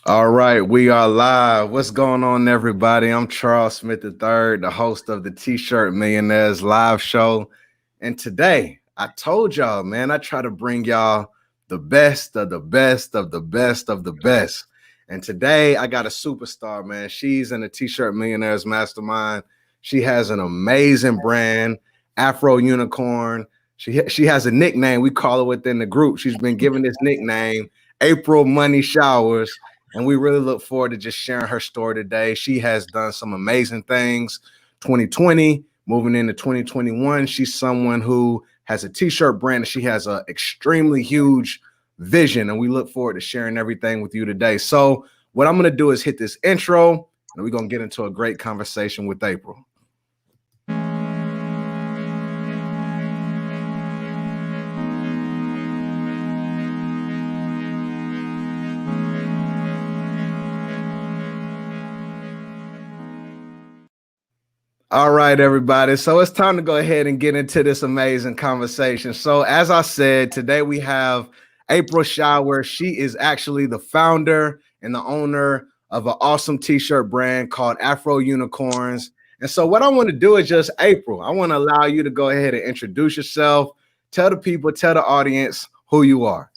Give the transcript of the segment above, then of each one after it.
All right, we are live. What's going on, everybody? I'm Charles Smith III, the host of the T-Shirt Millionaires live show. And today, I told y'all, man, I try to bring y'all the best of the best of the best of the best. And today, I got a superstar, man. She's in the T-Shirt Millionaires Mastermind. She has an amazing brand, AfroUnicorn. She has a nickname. We call her within the group. She's been given this nickname, April Money Showers. And we really look forward to just sharing her story today. She has done some amazing things. 2020, moving into 2021, she's someone who has a t-shirt brand and she has an extremely huge vision. And we look forward to sharing everything with you today. So what I'm going to do is hit this intro and we're going to get into a great conversation with April. All right, everybody. So it's time to go ahead and get into this amazing conversation. So as I said, today we have April Shower. She is actually the founder and the owner of an awesome t-shirt brand called AfroUnicorns. And so what I want to do is just, April, I want to allow you to go ahead and introduce yourself. Tell the people, tell the audience who you are.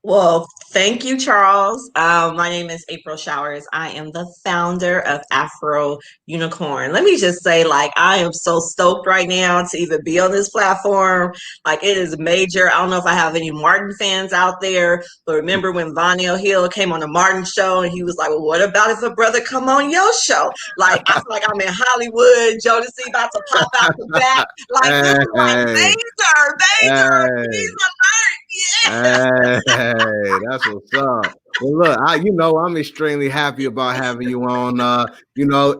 Well, thank you, Charles. My name is April Showers. I am the founder of AfroUnicorn. Let me just say, I am so stoked right now to even be on this platform. It is major. I don't know if I have any Martin fans out there, but remember when Vonell Hill came on the Martin show and he was like, well, what about if a brother come on your show? I feel like I'm in Hollywood, Jodeci about to pop out the back. This is major alert. Yeah. Hey, that's what's up. Well, look, I'm extremely happy about having you on.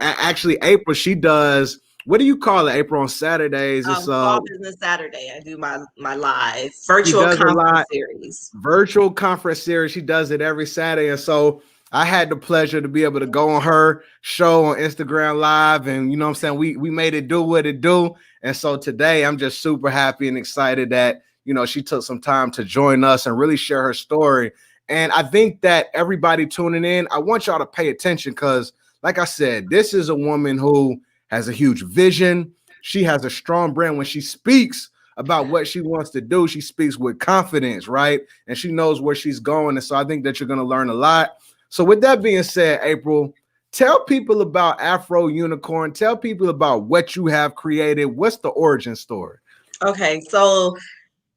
Actually, April, she does. What do you call it, April? On Saturdays, it's Small Business Saturday. I do my live virtual conference series. Virtual conference series. She does it every Saturday, and so I had the pleasure to be able to go on her show on Instagram Live, and you know what I'm saying, we made it do what it do. And so today, I'm just super happy and excited that she took some time to join us and really share her story. And I think that everybody tuning in, I want y'all to pay attention because, like I said, this is a woman who has a huge vision. She has a strong brand. When she speaks about what she wants to do, she speaks with confidence, right? And she knows where she's going. And so I think that you're going to learn a lot. So with that being said, April, tell people about AfroUnicorn. Tell people about what you have created. What's the origin story? Okay, so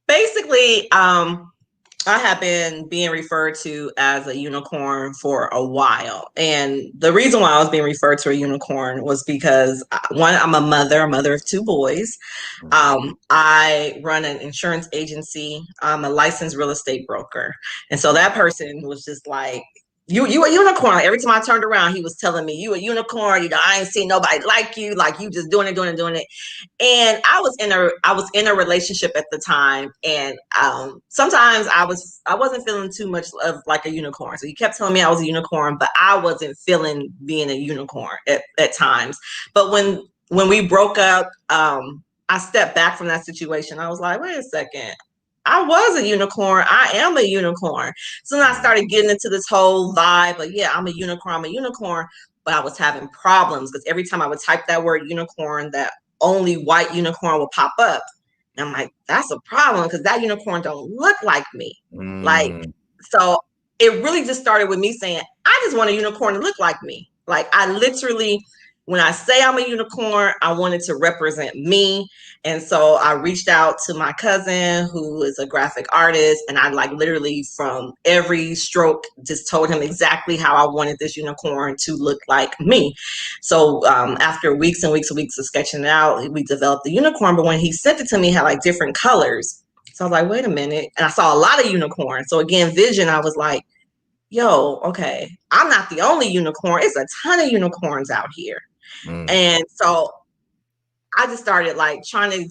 basically, I have been being referred to as a unicorn for a while. And the reason why I was being referred to a unicorn was because, one, I'm a mother of two boys. I run an insurance agency. I'm a licensed real estate broker. And so that person was just like, you a unicorn. Every time I turned around, he was telling me, you a unicorn. I ain't seen nobody like you. You just doing it. And I was in a relationship at the time, and sometimes I wasn't feeling too much of like a unicorn. So he kept telling me I was a unicorn, but I wasn't feeling being a unicorn at times. But when we broke up, I stepped back from that situation. I was like, wait a second. I was a unicorn. I am a unicorn. So then I started getting into this whole vibe of, yeah, I'm a unicorn. But I was having problems because every time I would type that word unicorn, that only white unicorn will pop up. And I'm like, that's a problem because that unicorn don't look like me. So it really just started with me saying, I just want a unicorn to look like me. I literally, when I say I'm a unicorn, I wanted to represent me. And so I reached out to my cousin who is a graphic artist. And I literally from every stroke just told him exactly how I wanted this unicorn to look like me. So after weeks and weeks and weeks of sketching it out, we developed the unicorn. But when he sent it to me, it had different colors. So I was like, wait a minute. And I saw a lot of unicorns. So again, vision, I was like, yo, okay, I'm not the only unicorn. It's a ton of unicorns out here. And so I just started trying to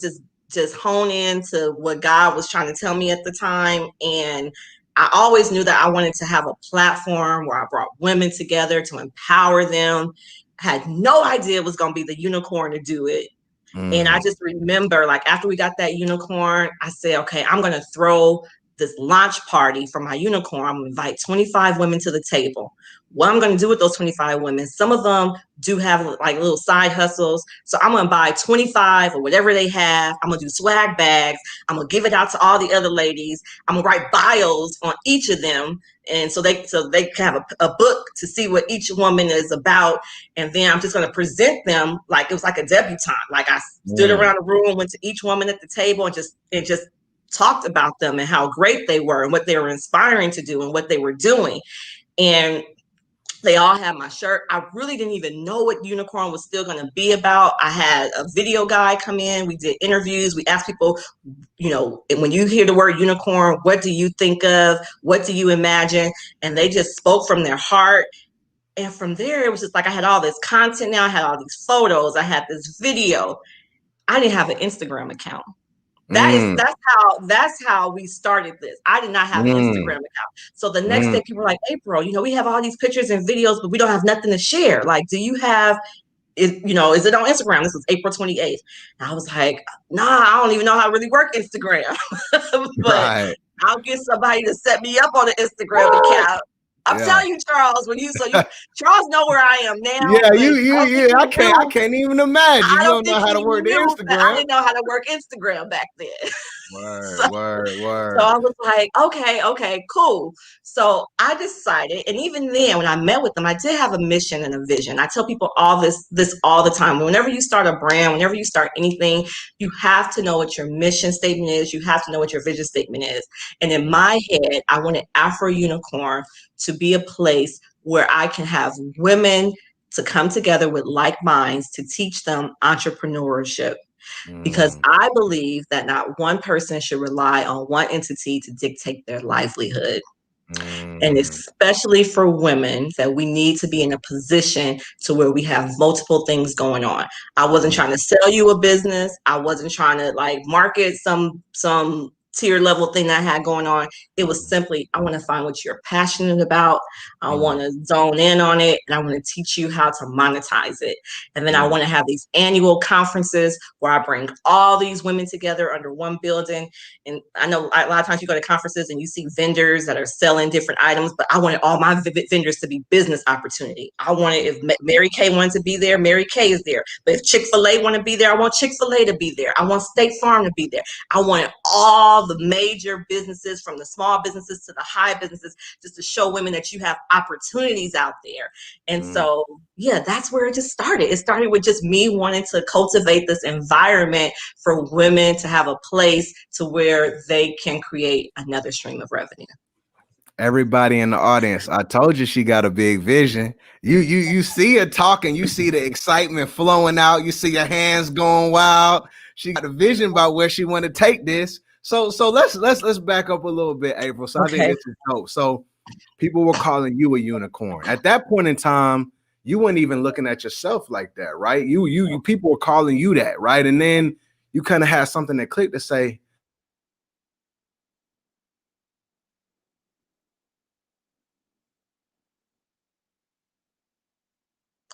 just hone into what God was trying to tell me at the time. And I always knew that I wanted to have a platform where I brought women together to empower them. I had no idea it was going to be the unicorn to do it. And I just remember after we got that unicorn, I said, okay, I'm going to throw this launch party for my unicorn. I'm going to invite 25 women to the table. What I'm going to do with those 25 women, some of them do have like little side hustles. So I'm going to buy 25 or whatever they have. I'm going to do swag bags. I'm going to give it out to all the other ladies. I'm going to write bios on each of them. And so they can have a book to see what each woman is about. And then I'm just going to present them like it was like a debutante. Like I stood around the room, went to each woman at the table and just talked about them and how great they were and what they were inspiring to do and what they were doing. And they all had my shirt. I really didn't even know what Unicorn was still going to be about. I had a video guy come in. We did interviews. We asked people, you know, when you hear the word unicorn, what do you think of? What do you imagine? And they just spoke from their heart. And from there, it was just like I had all this content now. I had all these photos. I had this video. I didn't have an Instagram account. That's how we started this. I did not have an Instagram account. So the next day people were like, April, you know, we have all these pictures and videos, but we don't have nothing to share. Like, do you have is it on Instagram? This was April 28th. And I was like, nah, I don't even know how to really work Instagram. But I'll get somebody to set me up on an Instagram account. I'm telling you, Charles, Charles know where I am now. Yeah, I can't even imagine. You don't know how to work the Instagram. I didn't know how to work Instagram back then. Word. So I was like, okay, cool. So I decided, and even then when I met with them, I did have a mission and a vision. I tell people all this all the time. Whenever you start a brand, whenever you start anything, you have to know what your mission statement is. You have to know what your vision statement is. And in my head, I wanted AfroUnicorn to be a place where I can have women to come together with like minds to teach them entrepreneurship. Because I believe that not one person should rely on one entity to dictate their livelihood. And especially for women, that we need to be in a position to where we have multiple things going on. I wasn't trying to sell you a business. I wasn't trying to like market some tier level thing that I had going on. It was simply, I want to find what you're passionate about. I want to zone in on it, and I want to teach you how to monetize it. And then I want to have these annual conferences where I bring all these women together under one building. And I know a lot of times you go to conferences and you see vendors that are selling different items, but I wanted all my vendors to be business opportunity. I wanted, if Mary Kay wanted to be there, Mary Kay is there. But if Chick-fil-A want to be there, I want Chick-fil-A to be there. I want State Farm to be there. I wanted all the major businesses, from the small businesses to the high businesses, just to show women that you have opportunities out there. And so, yeah, that's where it just started. It started with just me wanting to cultivate this environment for women to have a place to where they can create another stream of revenue. Everybody in the audience, I told you she got a big vision. You see her talking, you see the excitement flowing out, you see your hands going wild. She got a vision about where she want to take this. So let's back up a little bit, April. So I think this is dope. So people were calling you a unicorn. At that point in time, you weren't even looking at yourself like that, right? You people were calling you that, right? And then you kind of had something that clicked to say,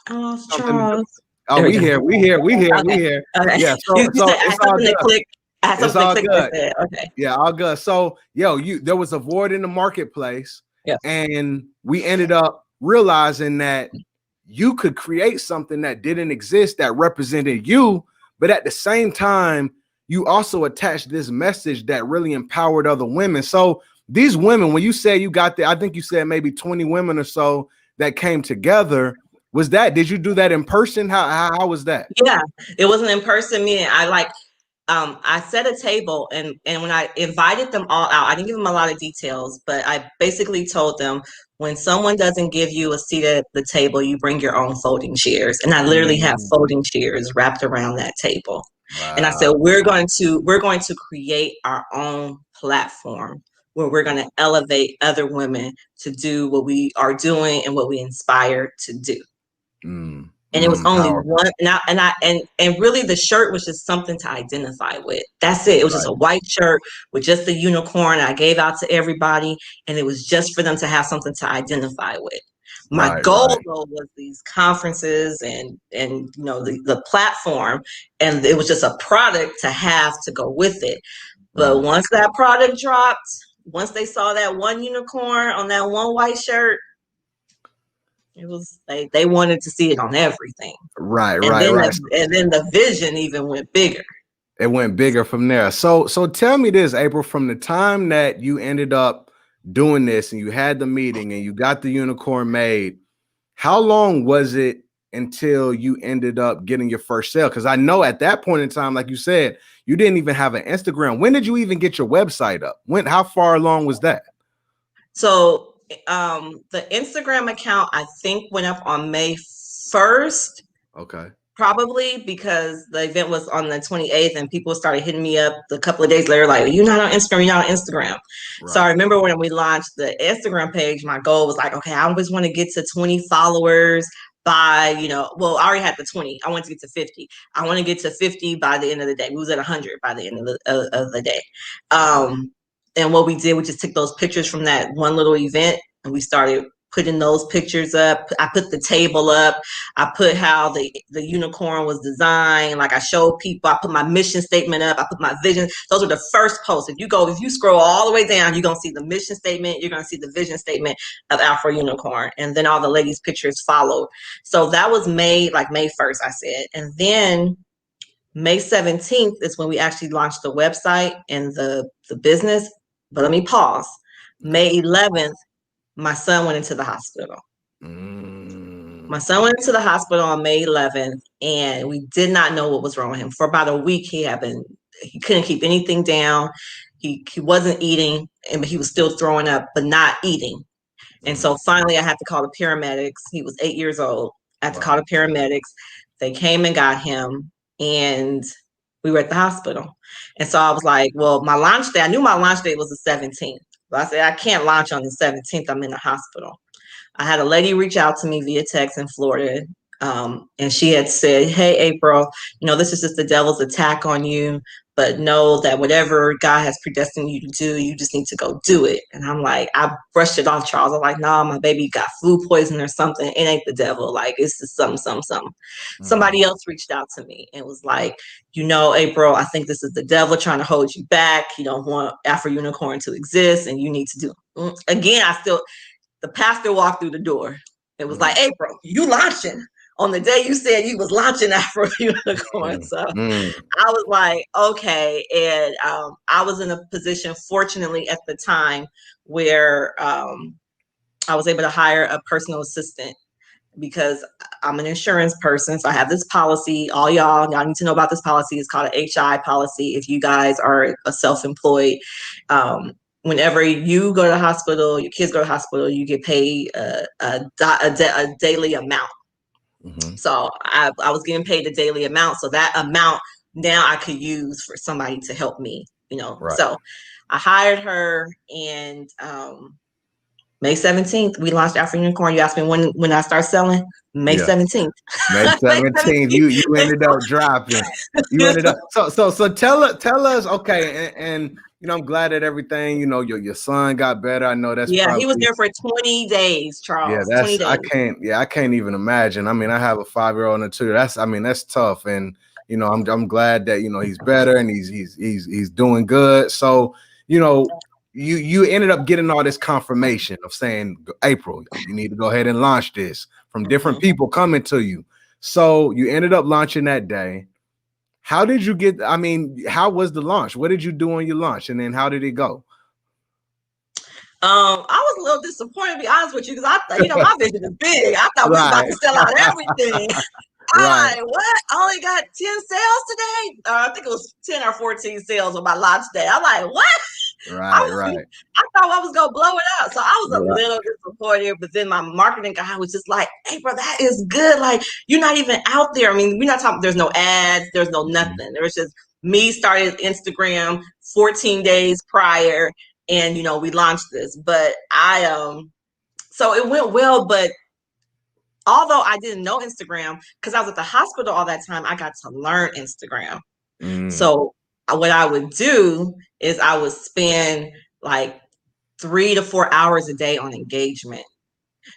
oh, Charles. Oh, we here. Okay. Yeah, so it's all good. It's all good. Okay. Yeah, all good. So, there was a void in the marketplace, and we ended up realizing that you could create something that didn't exist that represented you, but at the same time, you also attached this message that really empowered other women. So these women, when you say you got there, I think you said maybe 20 women or so that came together. Did you do that in person? How was that? Yeah, it wasn't in person meeting. I set a table, and when I invited them all out, I didn't give them a lot of details, but I basically told them, when someone doesn't give you a seat at the table, you bring your own folding chairs. And I literally have folding chairs wrapped around that table. Wow. And I said, we're going to create our own platform where we're going to elevate other women to do what we are doing and what we inspire to do. And it was only one, and really the shirt was just something to identify with. That's it. It was just a white shirt with just the unicorn I gave out to everybody, and it was just for them to have something to identify with. My goal though was these conferences and the platform, and it was just a product to have to go with it. But once that product dropped, once they saw that one unicorn on that one white shirt, it was they wanted to see it on everything. Right, And right, then right. the vision even went bigger. It went bigger from there. So tell me this, April, from the time that you ended up doing this and you had the meeting and you got the unicorn made, how long was it until you ended up getting your first sale? Because I know at that point in time, like you said, you didn't even have an Instagram. When did you even get your website up? How far along was that? So the Instagram account I think went up on May 1st. Okay. Probably because the event was on the 28th and people started hitting me up a couple of days later, like, you're not on Instagram, you're not on Instagram. Right. So I remember when we launched the Instagram page, my goal was like, okay, I always want to get to 20 followers by, well, I already had the 20. I wanted to get to 50. I want to get to 50 by the end of the day. We was at 100 by the end of the day. And what we did, we just took those pictures from that one little event and we started putting those pictures up. I put the table up. I put how the unicorn was designed. Like I showed people, I put my mission statement up. I put my vision. Those are the first posts. If you scroll all the way down, you're going to see the mission statement. You're going to see the vision statement of AfroUnicorn. And then all the ladies' pictures followed. So that was May 1st, I said. And then May 17th is when we actually launched the website and the business. But let me pause. May 11th, my son went into the hospital. My son went into the hospital on May 11th, and we did not know what was wrong with him. For about a week, he couldn't keep anything down. He wasn't eating, but he was still throwing up, but not eating. And so finally, I had to call the paramedics. He was 8 years old. I had to call the paramedics. They came and got him, and we were at the hospital. And so I was like, well, I knew my launch date was the 17th. But I said, I can't launch on the 17th. I'm in the hospital. I had a lady reach out to me via text in Florida. And she had said, hey, April, this is just the devil's attack on you. But know that whatever God has predestined you to do, you just need to go do it. And I'm like, I brushed it off, Charles. I'm like, nah, my baby got food poisoning or something. It ain't the devil. Like, it's just something. Somebody else reached out to me and was like, April, I think this is the devil trying to hold you back. You don't want AfroUnicorn to exist and you need to do. Again, the pastor walked through the door. It was like, April, you launching on the day you said you was launching AfroUnicorn. So I was like, okay. And I was in a position, fortunately, at the time where I was able to hire a personal assistant because I'm an insurance person. So I have this policy. All y'all need to know about this policy. It's called an HI policy. If you guys are a self-employed, whenever you go to the hospital, your kids go to the hospital, you get paid a daily amount. So I was getting paid a daily amount. So that amount now I could use for somebody to help me, Right. So I hired her, and May 17th, we launched AfroUnicorn. You asked me when I start selling. May 17th. May 17th, you ended up dropping. You ended up. So tell us, okay, and I'm glad that everything, your son got better. I know that's he was there for 20 days, Charles. Yeah, 20 days. I can't even imagine. I mean, I have a 5-year-old and a 2. That's tough. And I'm glad that he's better and he's doing good. So you ended up getting all this confirmation of saying, April, you need to go ahead and launch this from different people coming to you. So you ended up launching that day. How did you how was the launch? What did you do on your launch? And then how did it go? I was a little disappointed, to be honest with you, because I thought, my vision is big. I thought we were about to sell out everything. I'm like, what? I only got 10 sales today? I think it was 10 or 14 sales on my launch day. I'm like, what? Right. I thought I was going to blow it up. So I was a little disappointed, but then my marketing guy was just like, April, that is good. Like, you're not even out there. I mean, we're not talking, there's no ads, there's no nothing. There was just me started Instagram 14 days prior, and, we launched this. But so it went well, but although I didn't know Instagram, because I was at the hospital all that time, I got to learn Instagram. So what I would do is I would spend like 3 to 4 hours a day on engagement,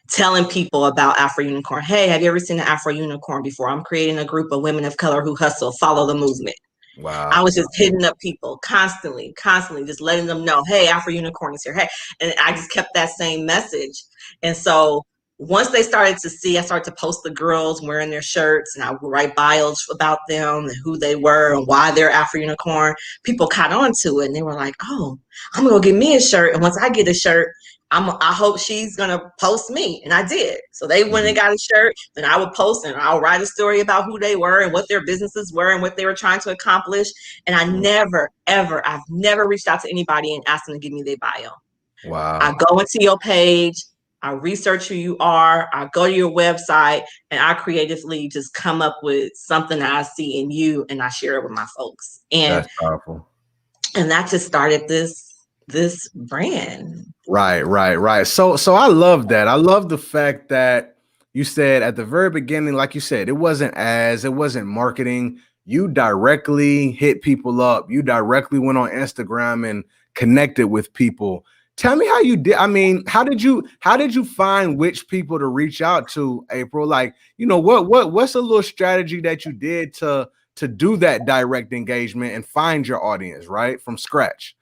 telling people about AfroUnicorn. Hey, have you ever seen an AfroUnicorn before? I'm creating a group of women of color who hustle, follow the movement. Wow. I was just hitting up people constantly, just letting them know, hey, AfroUnicorn is here. Hey, and I just kept that same message. And so once they started to see, I started to post the girls wearing their shirts, and I would write bios about them and who they were and why they're AfroUnicorn. People caught on to it, and they were like, oh, I'm gonna go get me a shirt. And once I get a shirt, I hope she's gonna post me, and I did. So they went and got a shirt, and I would post, and I'll write a story about who they were and what their businesses were and what they were trying to accomplish. And I never, ever, I've never reached out to anybody and asked them to give me their bio. Wow. I go into your page, I research who you are, I go to your website, and I creatively just come up with something that I see in you, and I share it with my folks. And that's powerful. And that just started this brand. Right. So I love that. I love the fact that you said at the very beginning, like you said, it wasn't marketing. You directly hit people up. You directly went on Instagram and connected with people. Tell me how you did. I mean, how did you find which people to reach out to, April? Like, what's a little strategy that you did to do that direct engagement and find your audience, right, from scratch?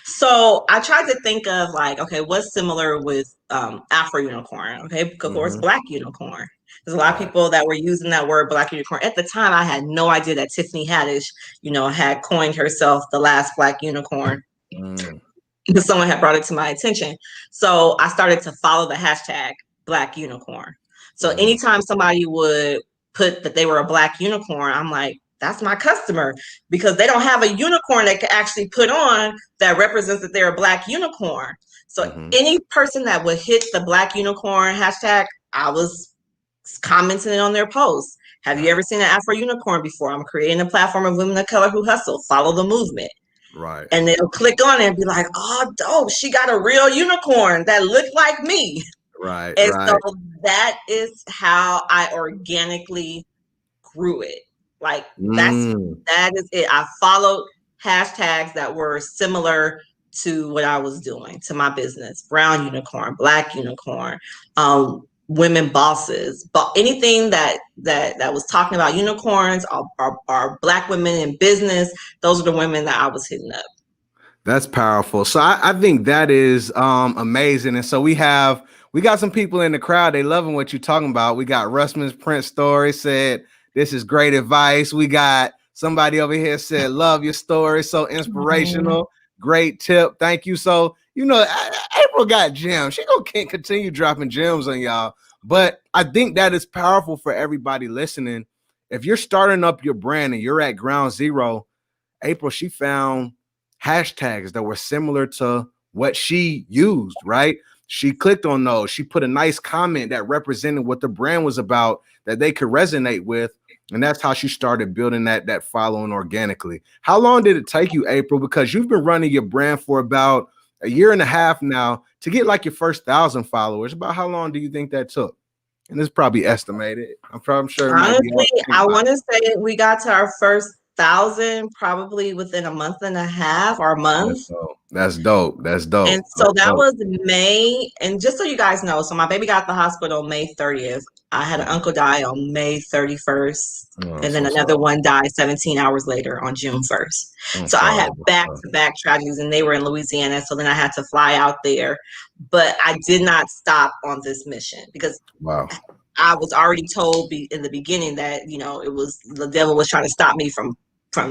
So I tried to think of like, okay, what's similar with AfroUnicorn? Okay, of course, Black Unicorn. There's a lot of people that were using that word Black Unicorn. At the time, I had no idea that Tiffany Haddish, had coined herself the last Black unicorn. Because someone had brought it to my attention. So I started to follow the hashtag Black Unicorn. So anytime somebody would put that they were a Black unicorn, I'm like, that's my customer, because they don't have a unicorn they can actually put on that represents that they're a Black unicorn. So any person that would hit the Black Unicorn hashtag, I was commenting on their posts. Have you ever seen an AfroUnicorn before? I'm creating a platform of women of color who hustle. Follow the movement. Right. And they'll click on it and be like, oh, dope, she got a real unicorn that looked like me. Right. And so that is how I organically grew it. Like that is it. I followed hashtags that were similar to what I was doing, to my business. Brown unicorn, Black unicorn, women bosses, but anything that was talking about unicorns are Black women in business. Those are the women that I was hitting up. That's powerful. So I think that is amazing. And so we got some people in the crowd. They loving what you're talking about. We got Russman's Prince story said, this is great advice. We got somebody over here said, love your story. So inspirational. Great tip. Thank you. So, April got gems. She gonna continue dropping gems on y'all. But I think that is powerful for everybody listening. If you're starting up your brand and you're at ground zero, April, she found hashtags that were similar to what she used, right? She clicked on those. She put a nice comment that represented what the brand was about that they could resonate with. And that's how she started building that following organically. How long did it take you, April? Because you've been running your brand for about a year and a half now to get like your first 1,000 followers. About how long do you think that took? And it's probably estimated. I'm sure. Honestly, I want to say we got to our first 1,000 probably within a month and a half or a month. That's dope. And so that was May. And just so you guys know, so my baby got to the hospital May 30th. I had an uncle die on May 31st. And then another one died 17 hours later on June 1st. So I had back-to-back tragedies, and they were in Louisiana. So then I had to fly out there. But I did not stop on this mission because I was already told in the beginning that, it was the devil was trying to stop me from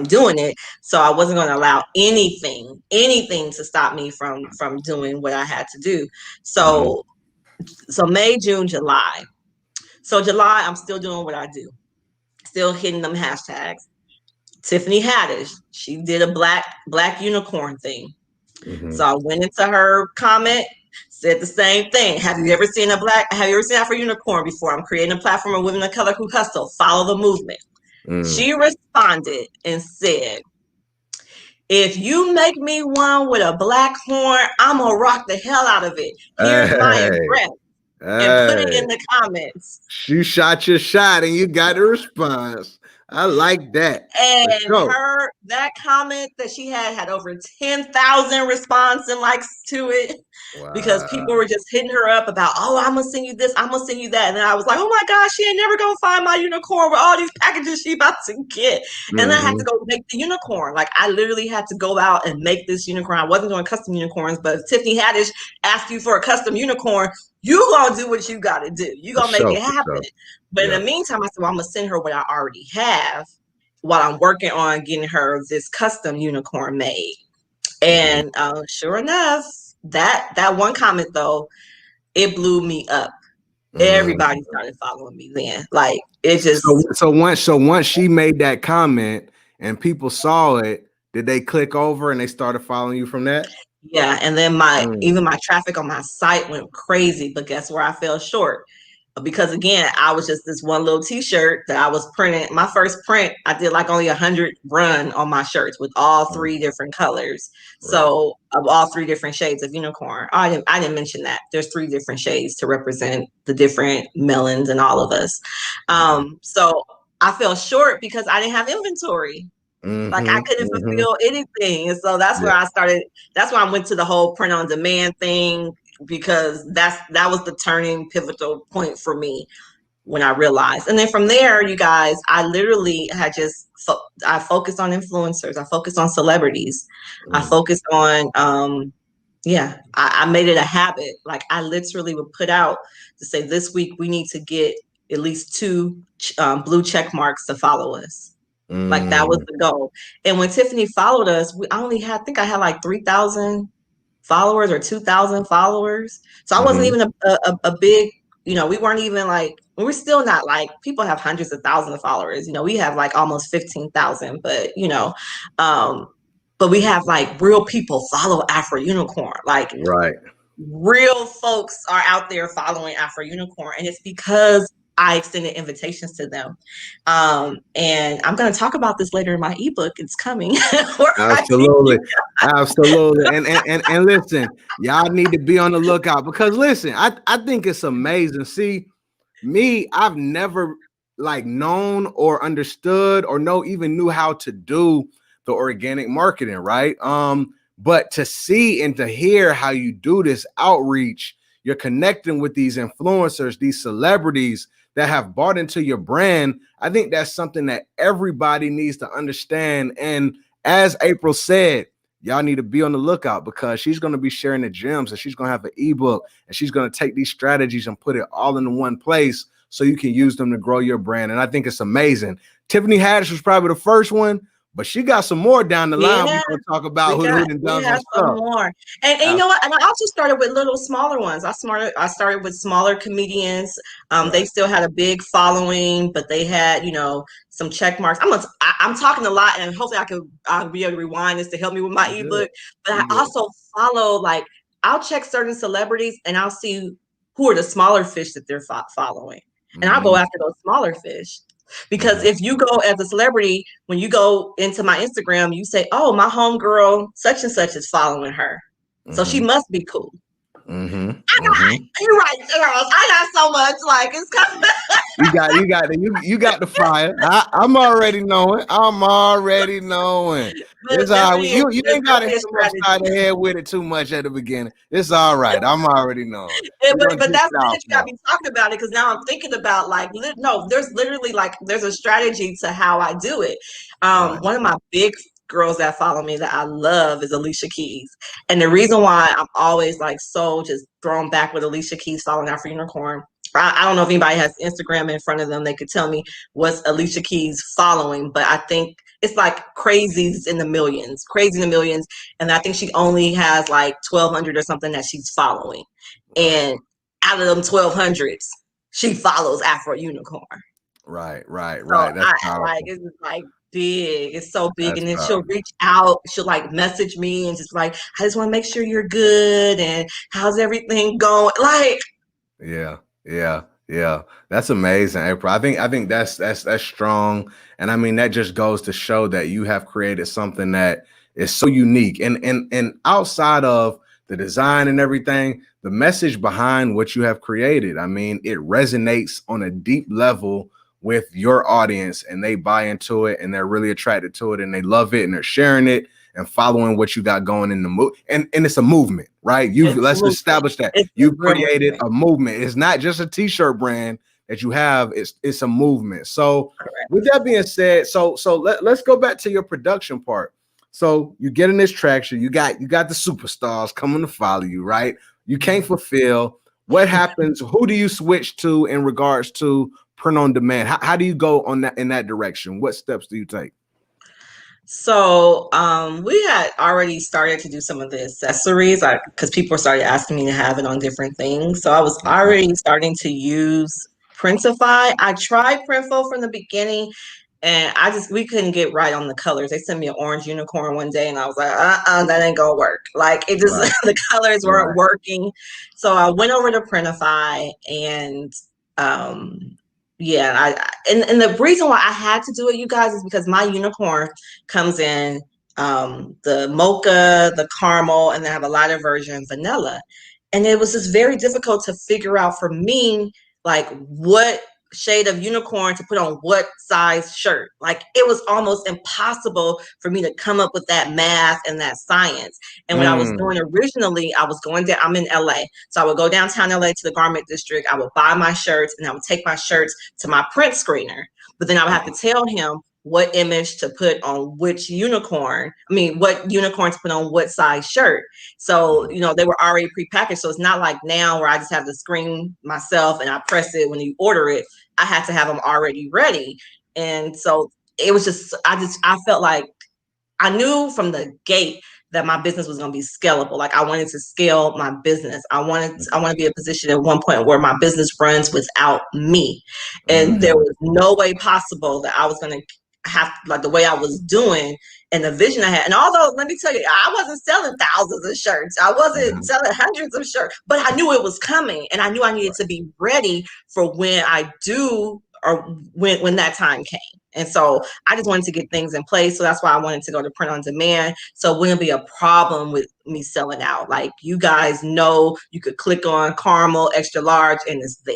doing it. So I wasn't going to allow anything to stop me from doing what I had to do. So May, June, July. So July, I'm still doing what I do. Still hitting them hashtags. Tiffany Haddish, she did a black unicorn thing. So I went into her comment, said the same thing. Have you ever seen AfroUnicorn before? I'm creating a platform of women of color who hustle. Follow the movement. She responded and said, if you make me one with a black horn, I'm going to rock the hell out of it. Here's my address. And put it in the comments. You shot your shot and you got a response. I like that. For And sure. that comment that she had over 10,000 response and likes to it, because people Wow. were just hitting her up about, oh, I'm gonna send you this, I'm gonna send you that. And then I was like, oh my gosh, she ain't never gonna find my unicorn with all these packages she about to get. And then I had to go make the unicorn. Like, I literally had to go out and make this unicorn. I wasn't doing custom unicorns, but if Tiffany Haddish asked you for a custom unicorn, you gonna do what you gotta do. You For gonna make sure. it For happen. sure. But in Yeah. the meantime, I said, well, I'm gonna send her what I already have while I'm working on getting her this custom unicorn made. And sure enough, that one comment though, it blew me up. Everybody started following me then. Like, it just, So once she made that comment and people saw it, did they click over and they started following you from that? yeah. And then even my traffic on my site went crazy. But guess where I fell short? Because again, I was just this one little T-shirt that I was printing. My first print, I did like only 100 run on my shirts with all three different colors. So of all three different shades of unicorn. I didn't mention that there's three different shades to represent the different melons and all of us. So I fell short because I didn't have inventory. Like, I couldn't fulfill anything. And so that's where that's why I went to the whole print on demand thing, because that was the turning pivotal point for me when I realized. And then from there, you guys, I literally had I focused on influencers. I focused on celebrities. I focused on, I made it a habit. Like, I literally would put out to say, this week we need to get at least 2 blue check marks to follow us. Like, that was the goal. And when Tiffany followed us, I think I had like 3,000 followers or 2,000 followers. So I wasn't even a big, we weren't even like, we're still not like, people have hundreds of thousands of followers. We have like almost 15,000, but but we have like real people follow AfroUnicorn. Like, real folks are out there following AfroUnicorn, and it's because I extended invitations to them. And I'm going to talk about this later in my ebook. It's coming. Absolutely. And listen, y'all need to be on the lookout, because listen, I think it's amazing. See, I've never like known or understood or even knew how to do the organic marketing, right? But to see and to hear how you do this outreach, you're connecting with these influencers, these celebrities that have bought into your brand. I think that's something that everybody needs to understand. And as April said, y'all need to be on the lookout, because she's going to be sharing the gems, and she's going to have an ebook, and she's going to take these strategies and put it all in one place so you can use them to grow your brand. And I think it's amazing. Tiffany Haddish was probably the first one, but she got some more down the line. We're going to talk about who done some stuff. More. And you know what? And I also started with little smaller ones. I started with smaller comedians. They still had a big following, but they had, some check marks. I'm talking a lot, and hopefully I'll be able to rewind this to help me with my ebook. But I also follow, like, I'll check certain celebrities and I'll see who are the smaller fish that they're following. And I'll go after those smaller fish. Because if you go as a celebrity, when you go into my Instagram, you say, oh, my homegirl such and such is following her. So she must be cool. You're right, Charles. I got so much, like, it's coming. you got the fire. I'm already knowing. It's all right. You ain't got to hit the side of the head with it too much at the beginning. It's all right. I'm already knowing. But that's what you got me talking about it, because now I'm thinking about, like, no, there's literally, like, there's a strategy to how I do it. One of my big girls that follow me that I love is Alicia Keys. And the reason why I'm always like so just thrown back with Alicia Keys following AfroUnicorn, I don't know if anybody has Instagram in front of them, they could tell me what's Alicia Keys following, but I think it's like crazy in the millions. And I think she only has like 1,200 or something that she's following. And out of them 1,200s, she follows AfroUnicorn. Right. So That's powerful. it's like big. It's so big. And then she'll reach out. She'll like message me and just like, I just want to make sure you're good. And how's everything going? Like, yeah. That's amazing, April. I think that's strong. And I mean, that just goes to show that you have created something that is so unique. And outside of the design and everything, the message behind what you have created, I mean, it resonates on a deep level with your audience and they buy into it and they're really attracted to it and they love it and they're sharing it and following what you got going in the move, and it's a movement, right? Let's establish that you've created a movement. It's not just a t-shirt brand that you have, it's a movement. So with that being said, so let's go back to your production part. So you getting this traction, you got the superstars coming to follow you, right? You can't fulfill. What happens? Who do you switch to in regards to print on demand? How do you go on that in that direction? What steps do you take? So we had already started to do some of the accessories, because people started asking me to have it on different things. So I was already starting to use Printify. I tried Printful from the beginning, and we couldn't get right on the colors. They sent me an orange unicorn one day, and I was like, that ain't gonna work. Like, it just the colors weren't working. So I went over to Printify, and yeah, and the reason why I had to do it, you guys, is because my unicorn comes in the mocha, the caramel, and they have a lighter version, vanilla. And it was just very difficult to figure out for me, like, what shade of unicorn to put on what size shirt. Like, it was almost impossible for me to come up with that math and that science. And what I was doing originally, I was going down, I'm in LA. So I would go downtown LA to the garment district. I would buy my shirts and I would take my shirts to my print screener. But then I would have to tell him what image to put on which unicorn. What unicorn to put on what size shirt. So, they were already prepackaged. So it's not like now where I just have to screen myself and I press it when you order it. I had to have them already ready. And so it was just, I felt like I knew from the gate that my business was going to be scalable. Like, I wanted to scale my business. I want to be in a position at one point where my business runs without me. And there was no way possible that I was going to have, like, the way I was doing and the vision I had. And although, let me tell you, I wasn't selling thousands of shirts. I wasn't selling hundreds of shirts, but I knew it was coming, and I knew I needed to be ready for when I do, or when that time came. And so I just wanted to get things in place. So that's why I wanted to go to print on demand. So it wouldn't be a problem with me selling out. Like, you guys know, you could click on caramel, extra large, and it's there.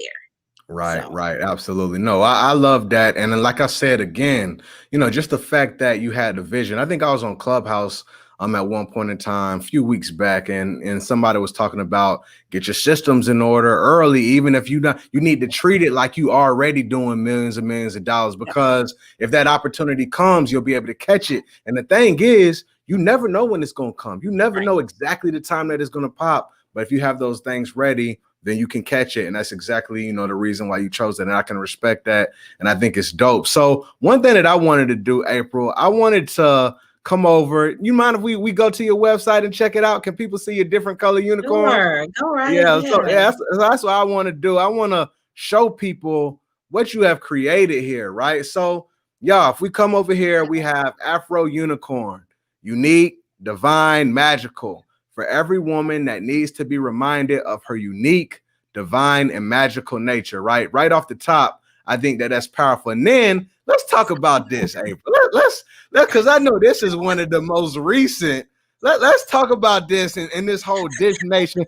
Right. Absolutely. No, I love that. And then, like I said, again, just the fact that you had the vision. I think I was on Clubhouse at one point in time, a few weeks back, and somebody was talking about get your systems in order early, even if you need to treat it like you already doing millions and millions of dollars, because if that opportunity comes, you'll be able to catch it. And the thing is, you never know when it's going to come. You never know exactly the time that it's going to pop. But if you have those things ready, then you can catch it. And that's exactly, the reason why you chose it. And I can respect that. And I think it's dope. So one thing that I wanted to do, April, I wanted to come over. You mind if we go to your website and check it out? Can people see your different color unicorn? Sure. Go right ahead. So that's what I want to do. I want to show people what you have created here, right? So y'all, if we come over here, we have AfroUnicorn, unique, divine, magical. For every woman that needs to be reminded of her unique, divine, and magical nature, right? Right off the top, I think that's powerful. And then let's talk about this, April. Let's because I know this is one of the most recent. Let's talk about this in this whole Dish Nation.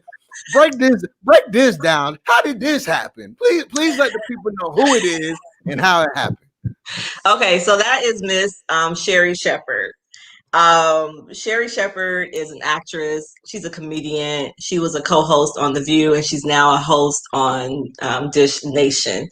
Break this down. How did this happen? Please let the people know who it is and how it happened. Okay, so that is Miss Sherry Shepherd. Sherry Shepherd is an actress. She's a comedian. She was a co-host on The View, and she's now a host on Dish Nation.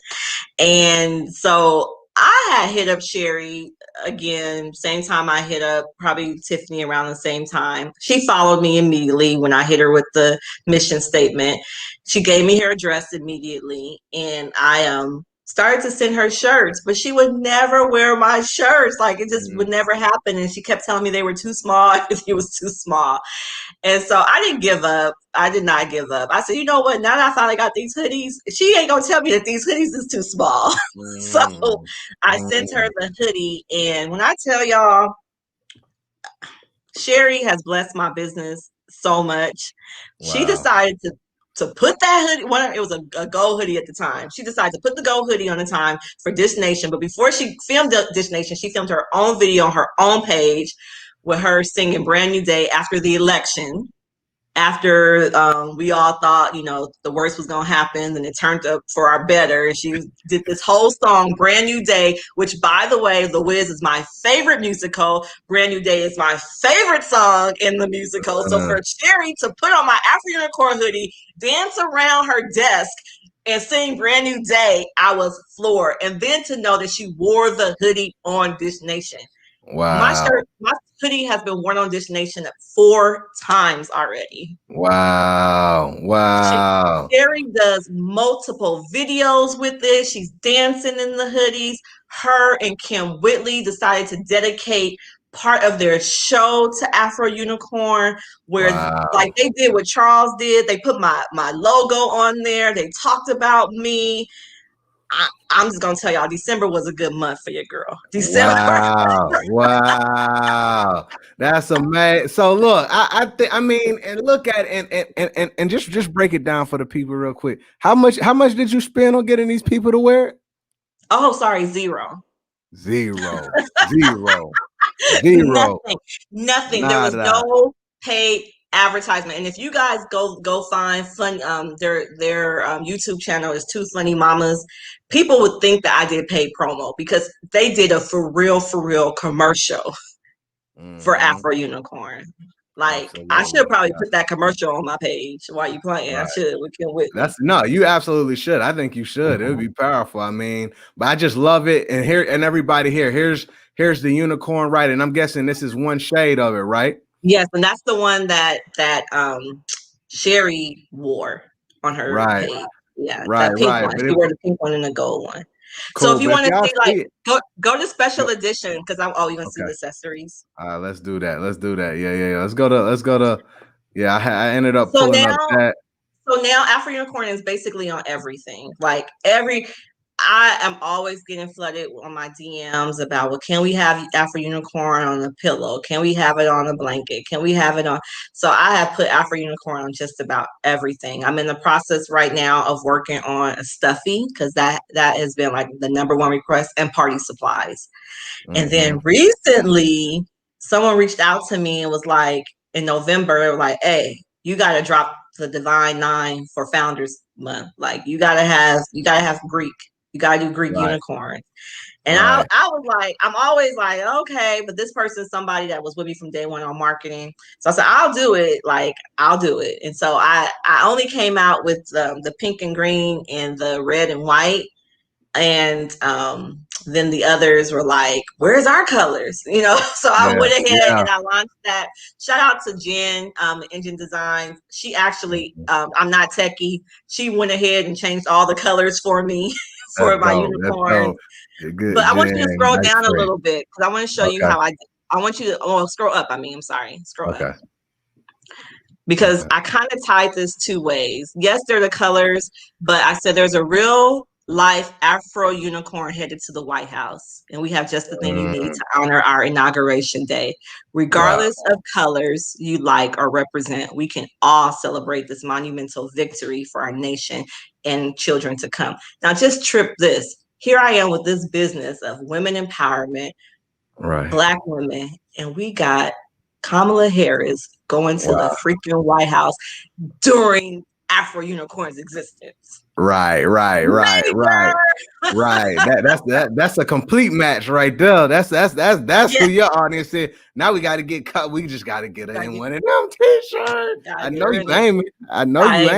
And so I had hit up Sherry again, same time I hit up probably Tiffany around the same time. She followed me immediately when I hit her with the mission statement. She gave me her address immediately, and I started to send her shirts, but she would never wear my shirts. Like, it just would never happen. And she kept telling me they were too small. It was too small. And so I didn't give up. I did not give up. I said, you know what? Now that I finally got these hoodies, she ain't going to tell me that these hoodies is too small. So I sent her the hoodie. And when I tell y'all, Sherry has blessed my business so much. Wow. She decided to put that hoodie, it was a gold hoodie at the time. She decided to put the gold hoodie on the time for Dish Nation. But before she filmed Dish Nation, she filmed her own video on her own page with her singing Brand New Day after the election. after we all thought, the worst was going to happen, and it turned up for our better. And she did this whole song, Brand New Day, which, by the way, The Wiz is my favorite musical. Brand New Day is my favorite song in the musical. So for Cherry to put on my AfroUnicorn hoodie, dance around her desk, and sing Brand New Day, I was floored. And then to know that she wore the hoodie on Dish Nation. Wow. My hoodie has been worn on Dish Nation 4 times already. Wow. Wow. Sherry does multiple videos with it. She's dancing in the hoodies. Her and Kim Whitley decided to dedicate part of their show to AfroUnicorn, where like they did what Charles did. They put my logo on there. They talked about me. I'm just gonna tell y'all, December was a good month for your girl. December. Wow. That's amazing. So look, I mean, and look at and just break it down for the people real quick. How much did you spend on getting these people to wear it? Oh, sorry, zero. Nothing. There was no paid advertisement. And if you guys go find fun, their YouTube channel is Two Funny Mamas. People would think that I did paid promo because they did a for real commercial for AfroUnicorn. Like, absolutely. I should probably put that commercial on my page while you playing. I should with Kim Whitley. You absolutely should. I think you should. It would be powerful. I mean, but I just love it. And everybody here's the unicorn, right? And I'm guessing this is one shade of it, right? Yes, and that's the one that Sherry wore on her page. Yeah, that pink one. She wore the pink one and the gold one. Cool. So if you want to see, like, go to special edition because you gonna see the accessories. Let's do that. Yeah. Let's go to. Yeah, I ended up pulling up that. So now AfroUnicorn is basically on everything. Like I am always getting flooded on my DMs about, well, can we have AfroUnicorn on a pillow? Can we have it on a blanket? Can we have it on? So I have put AfroUnicorn on just about everything. I'm in the process right now of working on a stuffy because that has been like the #1 request, and party supplies. And then recently someone reached out to me and was like, in November, like, hey, you got to drop the Divine 9 for Founders Month. Like, you gotta have Greek. You gotta do Greek unicorn. And I was like, I'm always like, okay, but this person is somebody that was with me from day one on marketing. So I said, I'll do it. Like, I'll do it. And so I only came out with the pink and green and the red and white. And then the others were like, where's our colors? So I went ahead and I launched that. Shout out to Jen, Engine Design. She actually, I'm not techie. She went ahead and changed all the colors for me for my unicorn. Good, but I want you to scroll down a little bit because I want to show you how I want you to scroll up. I'm sorry. Scroll up. Because I kind of tied this 2 ways. Yes, they're the colors, but I said there's a real life AfroUnicorn headed to the White House, and we have just the thing you need to honor our inauguration day. Regardless of colors you like or represent, we can all celebrate this monumental victory for our nation and children to come. Now, just trip this. Here I am with this business of women empowerment, Black women, and we got Kamala Harris going to the freaking White House during AfroUnicorn's existence. Right. That's a complete match right there. That's who your audience is. Now we got to get cut. We just got to get her in one of them T-shirts. I know you aiming. I know you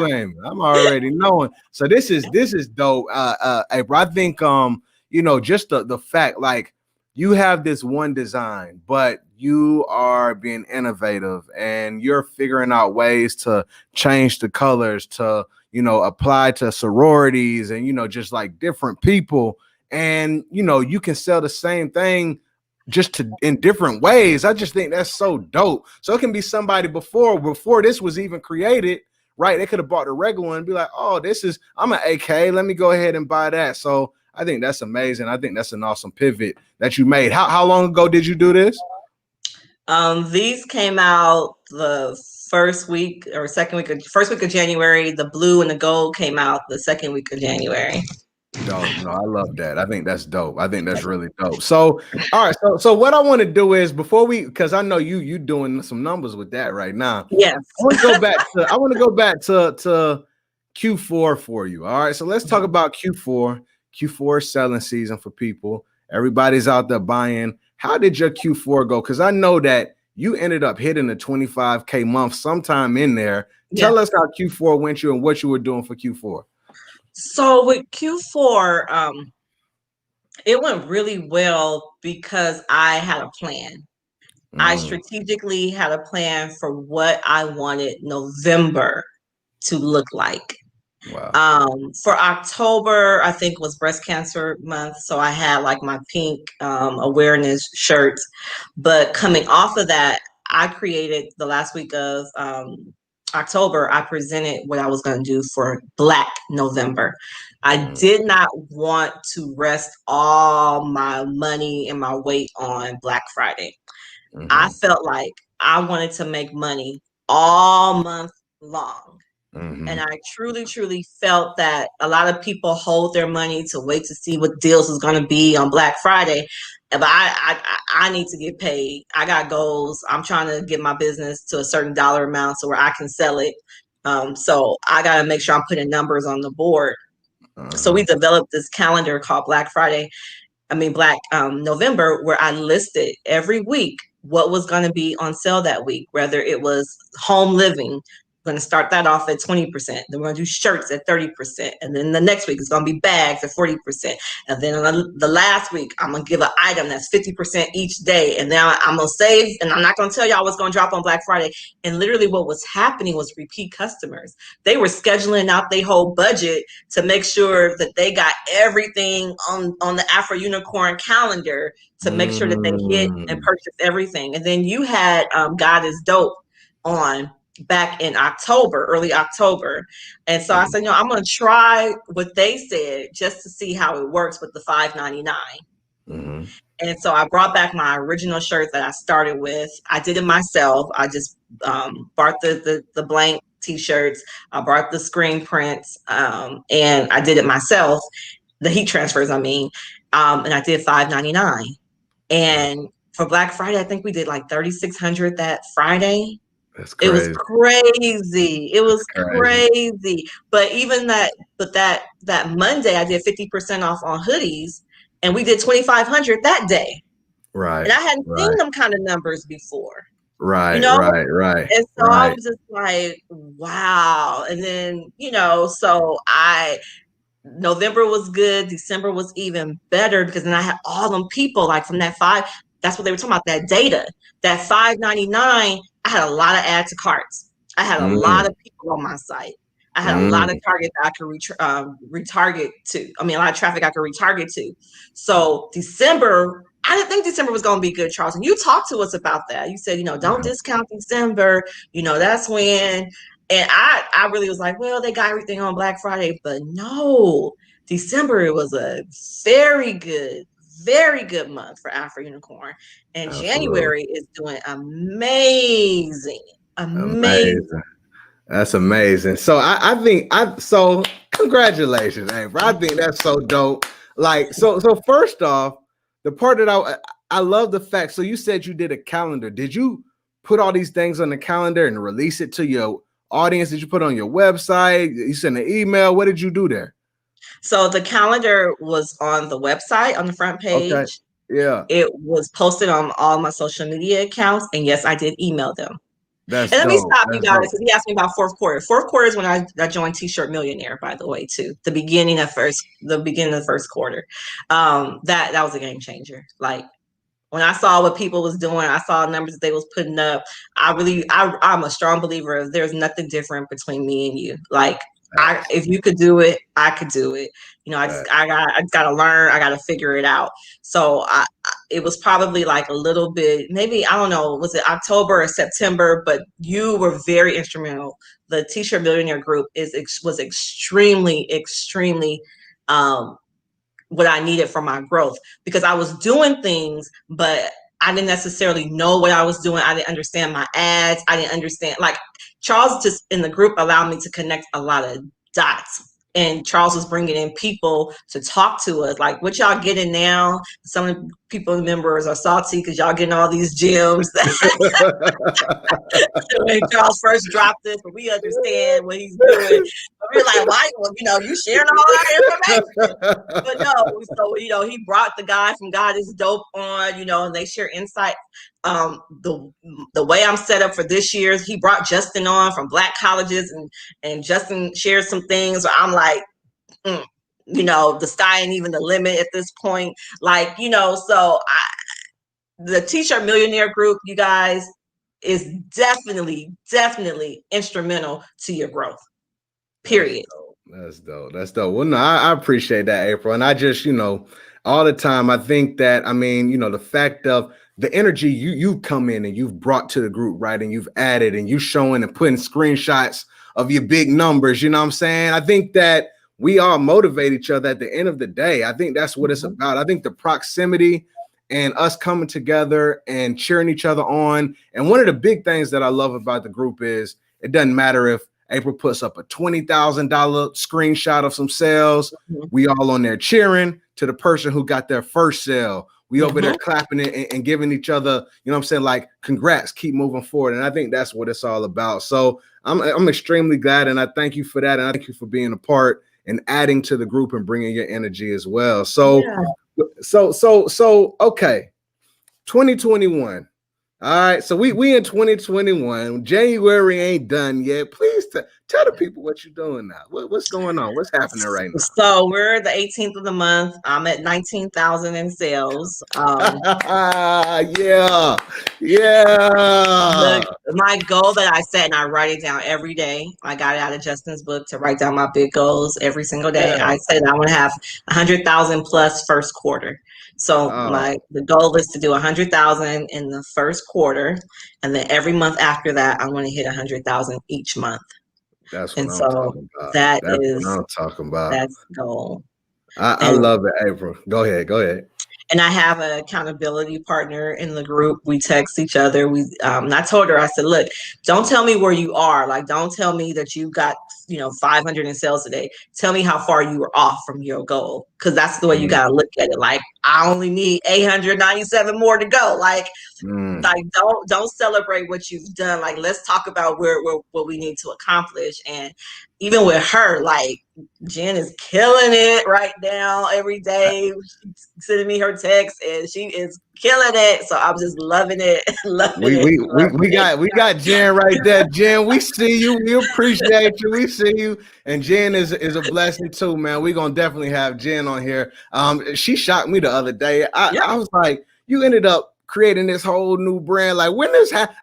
aiming. I'm already knowing. So this is dope. April, I think just the fact, like, you have this one design, but you are being innovative and you're figuring out ways to change the colors to, apply to sororities and, just like different people. And, you can sell the same thing just in different ways. I just think that's so dope. So it can be somebody before this was even created, right? They could have bought the regular one and be like, oh, I'm an AK. Let me go ahead and buy that. So I think that's amazing. I think that's an awesome pivot that you made. How long ago did you do this? These came out the first week of January. The blue and the gold came out the second week of January. Dope. No, I love that. I think that's dope. I think that's really dope. So, all right. So what I want to do is before because I know you doing some numbers with that right now. Yes. I want to go back to to Q4 for you. All right. So let's talk about Q4. Q4 selling season for people. Everybody's out there buying. How did your Q4 go? Because I know that you ended up hitting the 25K month sometime in there. Yeah. Tell us how Q4 went you and what you were doing for Q4. So with Q4, it went really well because I had a plan. I strategically had a plan for what I wanted November to look like. Wow. For October, I think was breast cancer month, so I had like my pink awareness shirts. But coming off of that, I created the last week of October. I presented what I was going to do for Black November. I did not want to rest all my money and my weight on Black Friday. I felt like I wanted to make money all month long. And I truly, truly felt that a lot of people hold their money to wait to see what deals is going to be on Black Friday. But I need to get paid. I got goals. I'm trying to get my business to a certain dollar amount so where I can sell it. So I got to make sure I'm putting numbers on the board. So we developed this calendar called Black November, where I listed every week what was going to be on sale that week, whether it was home living. We're going to start that off at 20%. Then we're going to do shirts at 30%. And then the next week it's going to be bags at 40%. And then on the last week, I'm going to give an item that's 50% each day. And then I'm going to save, and I'm not going to tell y'all what's going to drop on Black Friday. And literally what was happening was repeat customers. They were scheduling out their whole budget to make sure that they got everything on the AfroUnicorn calendar to make sure that they hit and purchase everything. And then you had God is Dope on back in October, early October. And so I said, I'm going to try what they said just to see how it works with the $5.99. And so I brought back my original shirt that I started with. I did it myself. I just bought the blank T-shirts. I brought the screen prints, and I did it myself. The heat transfers, I mean. And I did $5.99. And for Black Friday, I think we did like 3,600 that Friday. That's crazy. It was crazy. It was crazy. But even that Monday, I did 50% off on hoodies, and we did 2,500 that day. Right. And I hadn't seen them kind of numbers before. Right. You know? Right. And so I was just like, wow. And then, so November was good. December was even better because then I had all them people like from that that's what they were talking about, that data, that $5.99. I had a lot of add to carts. I had a lot of people on my site. I had a lot of targets I could retarget to. I mean, a lot of traffic I could retarget to. So December, I didn't think December was going to be good, Charles. And you talked to us about that. You said, don't discount December. That's when. And I really was like, well, they got everything on Black Friday. But no, December, it was a very good month for AfroUnicorn. And January is doing amazing. That's amazing. So I think congratulations, hey, bro. I think that's so dope. Like, so first off, the part that I love the fact. So you said you did a calendar. Did you put all these things on the calendar and release it to your audience? Did you put it on your website? You sent an email? What did you do there? So the calendar was on the website on the front page. Okay. Yeah. It was posted on all my social media accounts. And yes, I did email them. That's and let dope. me stop you guys because he asked me about fourth quarter. Fourth quarter is when I joined T-Shirt Millionaire, by the way, too. The beginning of the first quarter. That was a game changer. Like when I saw what people was doing, I saw numbers that they was putting up. I'm a strong believer of there's nothing different between me and you. Like if you could do it, I could do it. I just got to learn. I got to figure it out. So it was probably like a little bit, maybe, I don't know, was it October or September? But you were very instrumental. The T-Shirt Millionaire group was extremely, extremely what I needed for my growth, because I was doing things, but I didn't necessarily know what I was doing. I didn't understand my ads. I didn't understand, like Charles just in the group allowed me to connect a lot of dots. and Charles was bringing in people to talk to us. Like what y'all getting now, some of the people members are salty because y'all getting all these gems when Charles first dropped this, but we understand what he's doing. But we're like, why? Well, you sharing all our information. But no, so he brought the guy from God is Dope on, and they share insight. The way I'm set up for this year, he brought Justin on from Black colleges, and Justin shared some things where I'm like, the sky ain't even the limit at this point. Like, so the T-Shirt Millionaire group, you guys, is definitely instrumental to your growth. Period. That's dope. Well, no, I appreciate that, April. And I just, all the time, I think that, the fact of the energy you've come in and you've brought to the group, right? And you've added and you showing and putting screenshots of your big numbers, you know what I'm saying? I think that we all motivate each other at the end of the day. I think that's what it's about. I think the proximity and us coming together and cheering each other on. And one of the big things that I love about the group is it doesn't matter if April puts up a $20,000 screenshot of some sales. We all on there cheering to the person who got their first sale. We over there clapping it and giving each other, like, congrats, keep moving forward. And I think that's what it's all about. So I'm extremely glad. And I thank you for that. And I thank you for being a part and adding to the group and bringing your energy as well. So, okay. 2021. All right, so we in 2021. January ain't done yet. Please tell the people what you're doing now. What's going on? What's happening right now? So we're the 18th of the month. I'm at 19,000 in sales. Yeah. My goal that I set, and I write it down every day. I got it out of Justin's book to write down my big goals every single day. Yeah. I said I want to have 100,000 plus first quarter. So the goal is to do 100,000 in the first quarter, and then every month after that, I want to hit 100,000 each month. That's what I'm talking about. That's what I'm talking about. That's the goal. I love it, April. Go ahead. And I have an accountability partner in the group. We text each other. And I told her, I said, look, don't tell me where you are. Like, don't tell me that you got, 500 in sales today. Tell me how far you were off from your goal. Cause that's the way you got to look at it. Like, I only need 897 more to go. Like don't celebrate what you've done. Like, let's talk about what we need to accomplish. And even with her, like, Jen is killing it right now every day. She's sending me her text and she is killing it. So I'm just loving it. We got Jen right there. Jen, we see you. We appreciate you. We see you. And Jen is a blessing too, man. We're gonna definitely have Jen on here. She shocked me the other day. I was like, you ended up creating this whole new brand. Like, when this happened,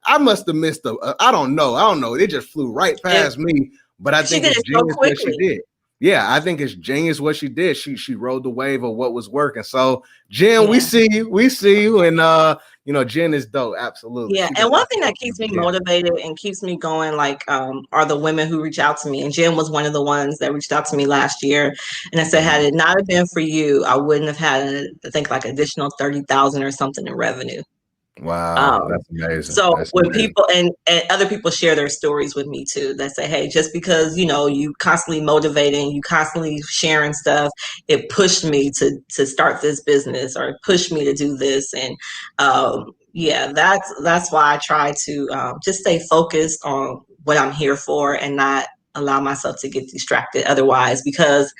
I must have missed I don't know. It just flew right past me. But I think it's genius what she did. Yeah, I think it's genius what she did. She rode the wave of what was working. So, Jen, we see you, and Jen is dope. Absolutely. Yeah, and one thing that keeps me motivated and keeps me going, like, are the women who reach out to me. And Jen was one of the ones that reached out to me last year, and I said, had it not have been for you, I wouldn't have had, I think, like additional 30,000 or something in revenue. Wow, that's amazing. So when people and other people share their stories with me too, that say, hey, just because you constantly motivating, you constantly sharing stuff, it pushed me to start this business, or it pushed me to do this. And that's why I try to just stay focused on what I'm here for and not allow myself to get distracted otherwise. Because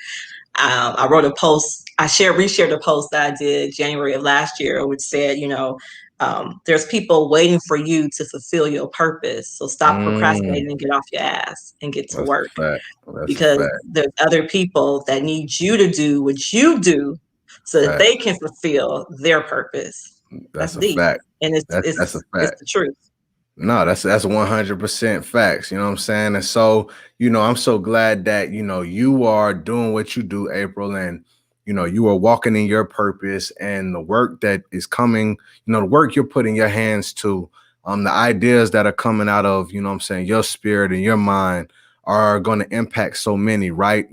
I wrote a post, reshared a post that I did January of last year, which said, there's people waiting for you to fulfill your purpose. So stop procrastinating and get off your ass and get to work. Because there's other people that need you to do what you do so that they can fulfill their purpose. That's a fact. And it's the truth. No, that's 100% facts. You know what I'm saying? And so, I'm so glad that, you are doing what you do, April, and you are walking in your purpose, and the work that is coming, the work you're putting your hands to, the ideas that are coming out of, your spirit and your mind are going to impact so many, right?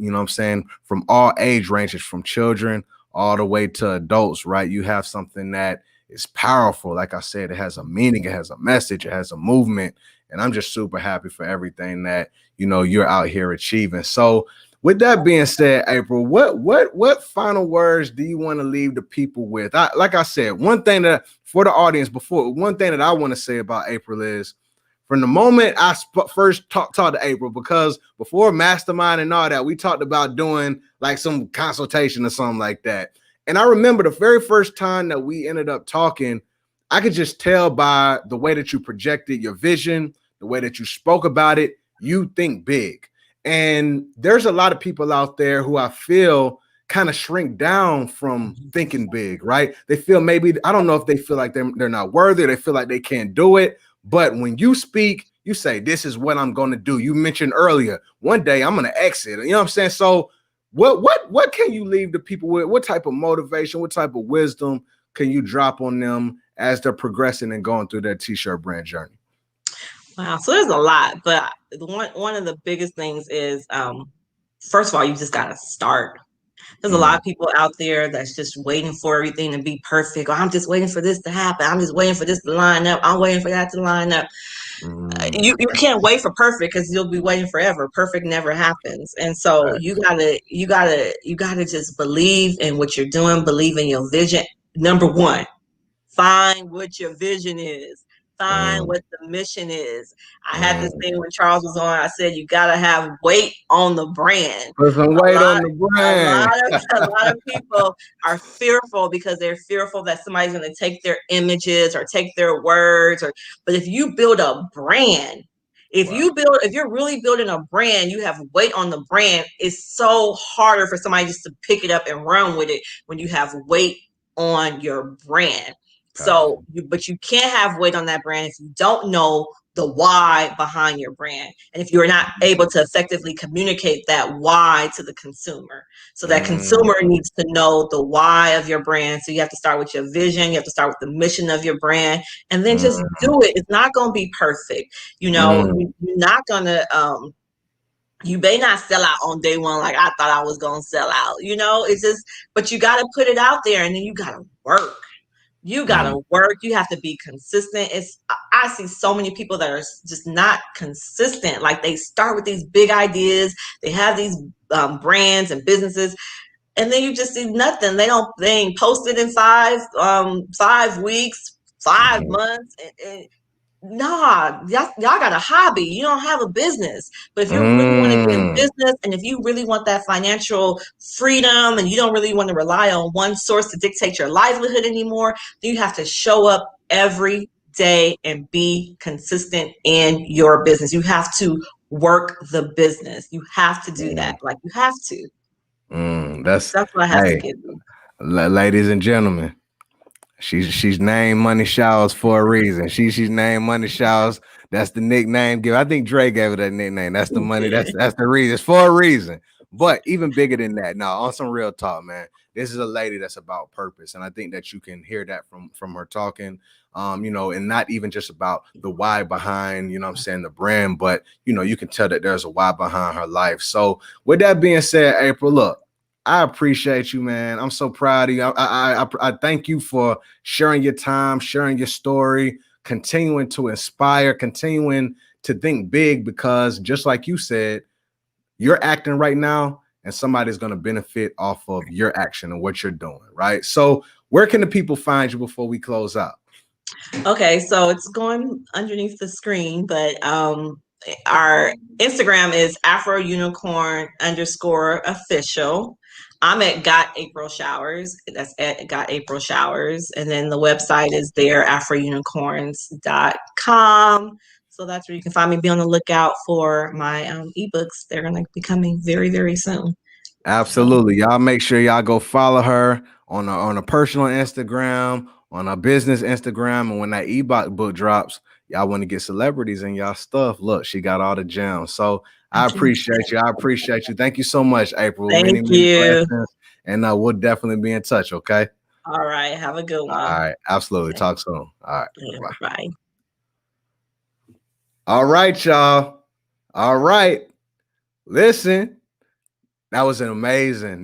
From all age ranges, from children all the way to adults, right? You have something that is powerful. Like I said, it has a meaning, it has a message, it has a movement. And I'm just super happy for everything that, you're out here achieving. So with that being said, April, what final words do you want to leave the people with? Like I said, one thing that for the audience one thing that I want to say about April is from the moment I first talked to April, because before Mastermind and all that, we talked about doing like some consultation or something like that. And I remember the very first time that we ended up talking, I could just tell by the way that you projected your vision, the way that you spoke about it, you think big. And there's a lot of people out there who I feel kind of shrink down from thinking big, right? They feel maybe, I don't know if they feel like they're not worthy, they feel like they can't do it. But when you speak, you say, this is what I'm going to do. You mentioned earlier, one day I'm going to exit. You know what I'm saying? So what can you leave the people with? What type of motivation, what type of wisdom can you drop on them as they're progressing and going through their T-shirt brand journey? Wow. So there's a lot, but one of the biggest things is, first of all, you just got to start. There's a lot of people out there that's just waiting for everything to be perfect. Or I'm just waiting for this to happen. I'm just waiting for this to line up. I'm waiting for that to line up. You can't wait for perfect because you'll be waiting forever. Perfect never happens. And so you gotta just believe in what you're doing, believe in your vision. Number one, find what your vision is. Find what the mission is. I had this thing when Charles was on. I said you gotta have weight on the brand. Put some weight on the brand. A lot of people are fearful because they're fearful that somebody's going to take their images or take their words. But if you build a brand, if you're really building a brand, you have weight on the brand. It's so harder for somebody just to pick it up and run with it when you have weight on your brand. So, but you can't have weight on that brand if you don't know the why behind your brand. And if you're not able to effectively communicate that why to the consumer. So that consumer needs to know the why of your brand. So you have to start with your vision. You have to start with the mission of your brand and then just do it. It's not going to be perfect. You're not going to, you may not sell out on day one like I thought I was going to sell out. It's just, but you got to put it out there and then you got to work. You got to work. You have to be consistent. I see so many people that are just not consistent. Like they start with these big ideas. They have these brands and businesses, and then you just see nothing. They ain't posted in 5 weeks, 5 months. Nah, y'all got a hobby. You don't have a business. But if you really want to get in business and if you really want that financial freedom and you don't really want to rely on one source to dictate your livelihood anymore, then you have to show up every day and be consistent in your business. You have to work the business. You have to do that. Like you have to. That's what I have to give you. Ladies and gentlemen. She's named Money Showers for a reason. She's named Money Showers. That's the nickname. I think Dre gave her that nickname. That's the money. That's the reason. It's for a reason. But even bigger than that, now on some real talk, man. This is a lady that's about purpose, and I think that you can hear that from her talking. And not even just about the why behind, the brand, but you can tell that there's a why behind her life. So with that being said, April, look. I appreciate you, man. I'm so proud of you. I thank you for sharing your time, sharing your story, continuing to inspire, continuing to think big, because just like you said, you're acting right now and somebody's going to benefit off of your action and what you're doing, right? So where can the people find you before we close out? Okay, so it's going underneath the screen, but our Instagram is AfroUnicorn_official. I'm at Got April Showers. That's at Got April Showers. And then the website is there, AfroUnicorns.com. So that's where you can find me. Be on the lookout for my ebooks. They're going to be coming very, very soon. Absolutely. Y'all make sure y'all go follow her on a personal Instagram, on a business Instagram. And when that ebook drops, y'all want to get celebrities in y'all stuff. Look, she got all the gems. So I appreciate you. I appreciate you. Thank you so much, April. Thank you. And we'll definitely be in touch. Okay. All right. Have a good one. All right. Absolutely. Talk soon. All right. Yeah, bye. All right, y'all. All right. Listen. That was amazing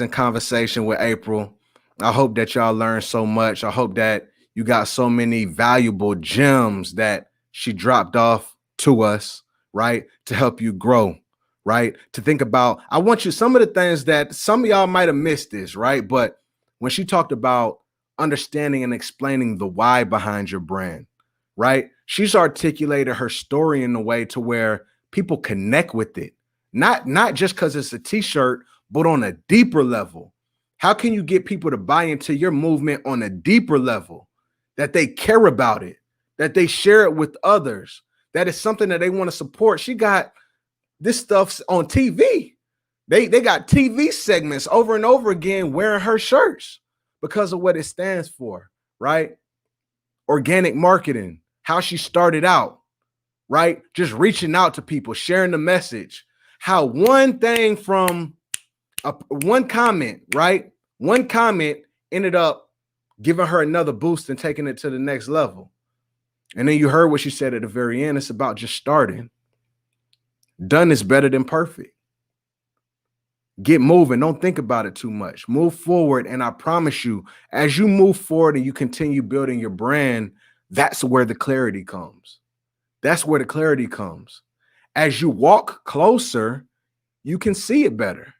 conversation with April. I hope that y'all learned so much. I hope that you got so many valuable gems that she dropped off to us, right? To help you grow, right? To think about, I want you, some of the things that some of y'all might have missed this, right? But when she talked about understanding and explaining the why behind your brand, right? She's articulated her story in a way to where people connect with it. Not just because it's a t-shirt, but on a deeper level. How can you get people to buy into your movement on a deeper level, that they care about it, that they share it with others, that is something that they want to support? She got this stuff on TV. They got TV segments over and over again wearing her shirts because of what it stands for, right? Organic marketing, how she started out, right? Just reaching out to people, sharing the message. How one thing from one comment, right? One comment ended up giving her another boost and taking it to the next level. And then you heard what she said at the very end. It's about just starting. Done is better than perfect. Get moving. Don't think about it too much. Move forward. And I promise you, as you move forward and you continue building your brand, that's where the clarity comes. That's where the clarity comes. As you walk closer, you can see it better.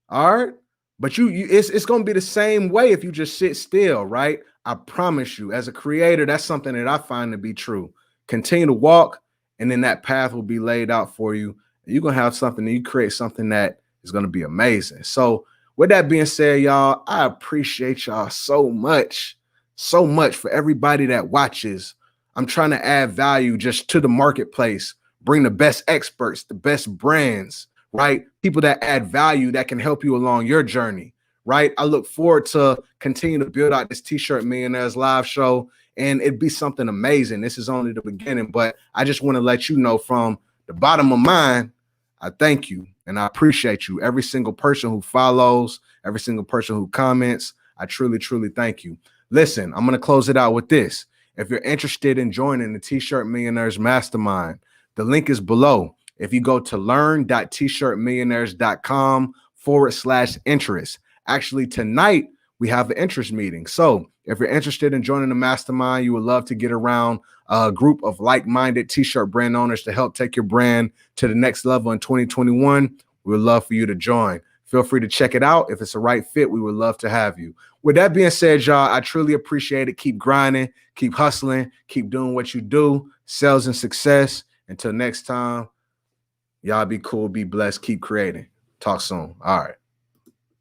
All right. But it's going to be the same way if you just sit still, right? I promise you, as a creator, that's something that I find to be true. Continue to walk, and then that path will be laid out for you. You're going to have something, and you create something that is going to be amazing. So with that being said, y'all, I appreciate y'all so much for everybody that watches. I'm trying to add value just to the marketplace, bring the best experts, the best brands, right? People that add value that can help you along your journey, right? I look forward to continue to build out this T-Shirt Millionaires live show, and it'd be something amazing. This is only the beginning, but I just want to let you know from the bottom of mine, I thank you and I appreciate you. Every single person who follows, every single person who comments, I truly, truly thank you. Listen, I'm going to close it out with this. If you're interested in joining the T-Shirt Millionaires Mastermind, the link is below. If you go to learn.tshirtmillionaires.com/interest. Actually, tonight we have an interest meeting. So if you're interested in joining the mastermind, you would love to get around a group of like-minded T-shirt brand owners to help take your brand to the next level in 2021, we would love for you to join. Feel free to check it out. If it's a right fit, we would love to have you. With that being said, y'all, I truly appreciate it. Keep grinding, keep hustling, keep doing what you do. Sales and success. Until next time, y'all be cool, be blessed, keep creating. Talk soon. All right.